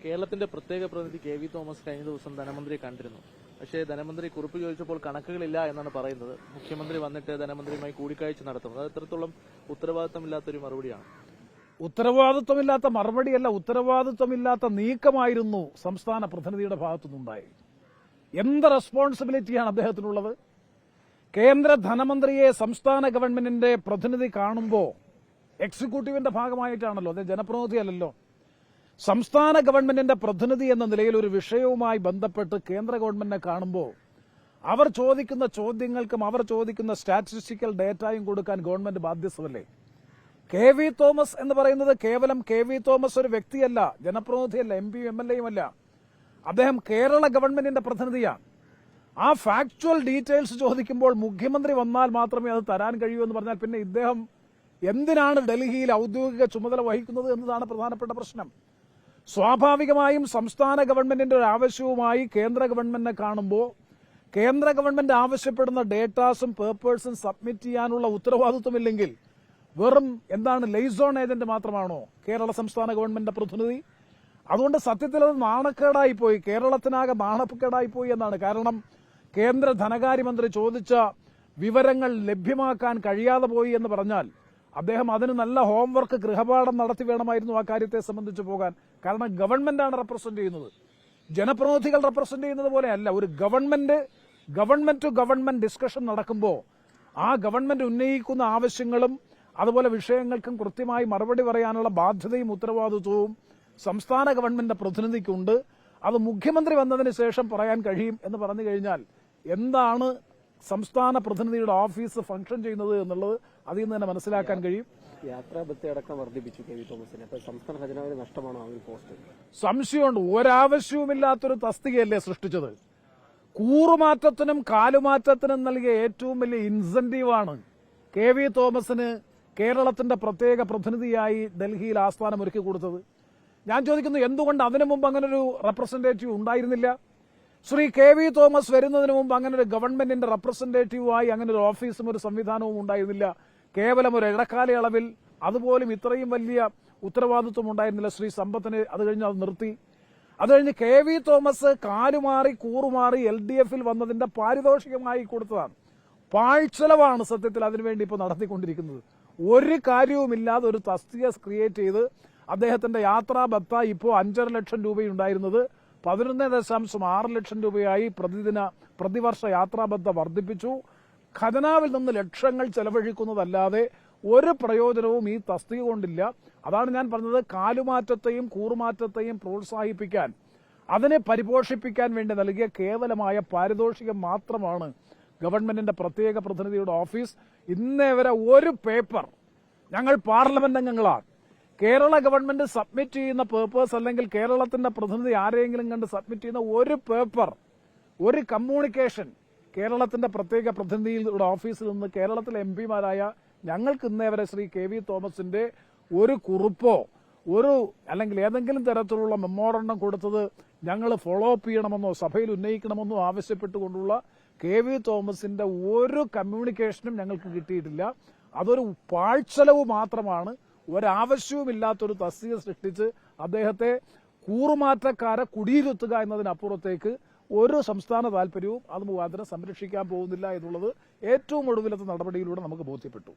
കേരളത്തിന്റെ പ്രത്യേക പ്രതിനിധി കെ വി തോമസ് കഴിഞ്ഞ ദിവസം ധനമന്ത്രിയെ കണ്ടിരുന്നു. പക്ഷേ ധനമന്ത്രി കുറിപ്പ് ചോദിച്ചപ്പോൾ കണക്കുകളില്ല എന്നാണ് പറയുന്നത്. മുഖ്യമന്ത്രി വന്നിട്ട് ധനമന്ത്രിയുമായി കൂടിക്കാഴ്ച നടത്തുന്നത് അത് എത്രത്തോളം ഉത്തരവാദിത്തമില്ലാത്തൊരു മറുപടിയാണ്? ഉത്തരവാദിത്വമില്ലാത്ത മറുപടിയല്ല, ഉത്തരവാദിത്വമില്ലാത്ത നീക്കമായിരുന്നു സംസ്ഥാന പ്രതിനിധിയുടെ ഭാഗത്തുനിന്നുണ്ടായി. എന്ത് റെസ്പോൺസിബിലിറ്റിയാണ് അദ്ദേഹത്തിനുള്ളത്? കേന്ദ്ര ധനമന്ത്രിയെ സംസ്ഥാന ഗവൺമെന്റിന്റെ പ്രതിനിധി കാണുമ്പോൾ എക്സിക്യൂട്ടീവിന്റെ ഭാഗമായിട്ടാണല്ലോ, അദ്ദേഹം ജനപ്രതിനിധിയല്ലല്ലോ. സംസ്ഥാന ഗവൺമെന്റിന്റെ പ്രതിനിധി എന്ന നിലയിൽ ഒരു വിഷയവുമായി ബന്ധപ്പെട്ട് കേന്ദ്ര ഗവൺമെന്റിനെ കാണുമ്പോൾ അവർ ചോദിക്കുന്ന ചോദ്യങ്ങൾക്കും അവർ ചോദിക്കുന്ന സ്റ്റാറ്റിസ്റ്റിക്കൽ ഡേറ്റയും കൊടുക്കാൻ ഗവൺമെന്റ് ബാധ്യസ്ഥമല്ലേ? കെ വി തോമസ് എന്ന് പറയുന്നത് കേവലം കെ വി തോമസ് ഒരു വ്യക്തിയല്ല, ജനപ്രതിനിധിയല്ല, എം പിയും എം എൽ എയും അല്ല. അദ്ദേഹം കേരള ഗവൺമെന്റിന്റെ പ്രതിനിധിയാണ്. ആ ഫാക്ച്വൽ ഡീറ്റെയിൽസ് ചോദിക്കുമ്പോൾ മുഖ്യമന്ത്രി വന്നാൽ മാത്രമേ അത് തരാൻ കഴിയൂ എന്ന് പറഞ്ഞാൽ പിന്നെ ഇദ്ദേഹം എന്തിനാണ് ഡൽഹിയിൽ ഔദ്യോഗിക ചുമതല വഹിക്കുന്നത് എന്നതാണ് പ്രധാനപ്പെട്ട പ്രശ്നം. സ്വാഭാവികമായും സംസ്ഥാന ഗവൺമെന്റിന്റെ ഒരു ആവശ്യവുമായി കേന്ദ്ര ഗവൺമെന്റിനെ കാണുമ്പോൾ കേന്ദ്ര ഗവൺമെന്റ് ആവശ്യപ്പെടുന്ന ഡേറ്റാസും പേപ്പേഴ്സും സബ്മിറ്റ് ചെയ്യാനുള്ള ഉത്തരവാദിത്വമില്ലെങ്കിൽ വെറും എന്താണ് ലൈസോൺ ഏജന്റ് മാത്രമാണോ കേരള സംസ്ഥാന ഗവൺമെന്റിന്റെ പ്രതിനിധി? അതുകൊണ്ട് സത്യത്തിൽ അത് നാണക്കേടായിപ്പോയി, കേരളത്തിനാകെ നാണക്കേടായിപ്പോയി എന്നാണ്. കാരണം കേന്ദ്ര ധനകാര്യമന്ത്രി ചോദിച്ച വിവരങ്ങൾ ലഭ്യമാക്കാൻ കഴിയാതെ പോയി എന്ന് പറഞ്ഞാൽ അദ്ദേഹം അതിന് നല്ല ഹോംവർക്ക് ഗൃഹപാഠം നടത്തി വേണമായിരുന്നു ആ കാര്യത്തെ സംബന്ധിച്ച് പോകാൻ. കാരണം ഗവൺമെന്റാണ് റെപ്രസെന്റ് ചെയ്യുന്നത്, ജനപ്രതിനിധികൾ റെപ്രസെന്റ് ചെയ്യുന്നത് പോലെയല്ല. ഒരു ഗവൺമെന്റ് ടു ഗവൺമെന്റ് ഡിസ്കഷൻ നടക്കുമ്പോൾ ആ ഗവൺമെന്റ് ഉന്നയിക്കുന്ന ആവശ്യങ്ങളും അതുപോലെ വിഷയങ്ങൾക്കും കൃത്യമായി മറുപടി പറയാനുള്ള ബാധ്യതയും ഉത്തരവാദിത്വവും സംസ്ഥാന ഗവൺമെന്റ് പ്രതിനിധിക്കുണ്ട്. അത് മുഖ്യമന്ത്രി വന്നതിന് ശേഷം പറയാൻ കഴിയും എന്ന് പറഞ്ഞു കഴിഞ്ഞാൽ എന്താണ് സംസ്ഥാന പ്രതിനിധിയുടെ ഓഫീസ് ഫംഗ്ഷൻ ചെയ്യുന്നത് എന്നുള്ളത് അതിൽ നിന്ന് തന്നെ മനസ്സിലാക്കാൻ കഴിയും. യാത്രാബത്തെ അടക്കം വർദ്ധിപ്പിച്ചു കെ വി തോമസിന്. സംസ്ഥാന ഖജനാവിന് നഷ്ടമാണോ ആ പോസ്റ്റ്? സംശയമുണ്ട്. ഒരാവശ്യവുമില്ലാത്തൊരു തസ്തികയല്ലേ സൃഷ്ടിച്ചത്. കൂറുമാറ്റത്തിനും കാലുമാറ്റത്തിനും നൽകിയ ഏറ്റവും വലിയ ഇൻസെന്റീവാണ് കെ വി തോമസിന് കേരളത്തിന്റെ പ്രത്യേക പ്രതിനിധിയായി ഡൽഹിയിൽ ആസ്ഥാനം ഒരുക്കി കൊടുത്തത്. ഞാൻ ചോദിക്കുന്നു, എന്തുകൊണ്ട് അതിനു മുമ്പ് അങ്ങനൊരു റെപ്രസെന്റേറ്റീവ് ഉണ്ടായിരുന്നില്ല? ശ്രീ കെ വി തോമസ് വരുന്നതിന് മുമ്പ് അങ്ങനെ ഒരു ഗവൺമെന്റിന്റെ റെപ്രസെന്റേറ്റീവായി അങ്ങനെ ഒരു ഓഫീസും ഒരു സംവിധാനവും ഉണ്ടായിരുന്നില്ല. കേവലം ഒരു ഇടക്കാലയളവിൽ അതുപോലും ഇത്രയും വലിയ ഉത്തരവാദിത്വം ഉണ്ടായിരുന്നില്ല ശ്രീ സമ്പത്തിന്. അത് കഴിഞ്ഞ് അത് നിർത്തി. അത് കഴിഞ്ഞ് കെ വി തോമസ് കാലുമാറി കൂറുമാറി LDF-ൽ വന്നതിന്റെ പാരിതോഷികമായി കൊടുത്തതാണ്. പാഴ്ചെലവാണ് സത്യത്തിൽ അതിനുവേണ്ടി ഇപ്പോൾ നടത്തിക്കൊണ്ടിരിക്കുന്നത്. ഒരു കാര്യവുമില്ലാതെ ഒരു തസ്തിക ക്രിയേറ്റ് ചെയ്ത് അദ്ദേഹത്തിന്റെ യാത്രാ ഭത്ത ഇപ്പോൾ 5.5 ലക്ഷം രൂപയുണ്ടായിരുന്നത് 11.6 ലക്ഷം രൂപയായി പ്രതിവർഷ യാത്രാബദ്ധ വർദ്ധിപ്പിച്ചു. ഖജനാവിൽ നിന്ന് ലക്ഷങ്ങൾ ചെലവഴിക്കുന്നതല്ലാതെ ഒരു പ്രയോജനവും ഈ തസ്തിക കൊണ്ടില്ല. അതാണ് ഞാൻ പറഞ്ഞത്, കാലുമാറ്റത്തെയും കൂറുമാറ്റത്തെയും പ്രോത്സാഹിപ്പിക്കാൻ, അതിനെ പരിപോഷിപ്പിക്കാൻ വേണ്ടി നൽകിയ കേവലമായ പാരിതോഷികം മാത്രമാണ് ഗവൺമെന്റിന്റെ പ്രത്യേക പ്രതിനിധിയുടെ ഓഫീസ്. ഇന്നേ വരെ ഒരു പേപ്പർ, ഞങ്ങൾ പാർലമെന്റ് അംഗങ്ങളാണ്, കേരള ഗവൺമെന്റ് സബ്മിറ്റ് ചെയ്യുന്ന പേപ്പേഴ്സ് അല്ലെങ്കിൽ കേരളത്തിന്റെ പ്രതിനിധി ആരെങ്കിലും കണ്ട് സബ്മിറ്റ് ചെയ്യുന്ന ഒരു പേപ്പർ, ഒരു കമ്മ്യൂണിക്കേഷൻ കേരളത്തിന്റെ പ്രത്യേക പ്രതിനിധിയുടെ ഓഫീസിൽ നിന്ന് കേരളത്തിലെ MP-മാരായ ഞങ്ങൾക്ക് ഇന്നേ വരെ ശ്രീ കെ വി തോമസിന്റെ ഒരു കുറിപ്പോ അല്ലെങ്കിൽ ഏതെങ്കിലും തരത്തിലുള്ള മെമ്മോറണ്ടം കൊടുത്തത് ഞങ്ങൾ ഫോളോ അപ്പ് ചെയ്യണമെന്നോ സഭയിൽ ഉന്നയിക്കണമെന്നോ ആവശ്യപ്പെട്ടുകൊണ്ടുള്ള കെ വി തോമസിന്റെ ഒരു കമ്മ്യൂണിക്കേഷനും ഞങ്ങൾക്ക് കിട്ടിയിട്ടില്ല. അതൊരു പാഴ്ചെലവ് മാത്രമാണ്. ഒരാവശ്യവുമില്ലാത്തൊരു തസ്തിക സൃഷ്ടിച്ച് അദ്ദേഹത്തെ കൂറുമാറ്റക്കാരെ കുടിയിരുത്തുക എന്നതിനപ്പുറത്തേക്ക് ഒരു സംസ്ഥാന താൽപര്യവും അത് മുഖാന്തരം സംരക്ഷിക്കാൻ പോകുന്നില്ല എന്നുള്ളത് ഏറ്റവും ഒടുവിലത്തെ നടപടിയിലൂടെ നമുക്ക് ബോധ്യപ്പെട്ടു.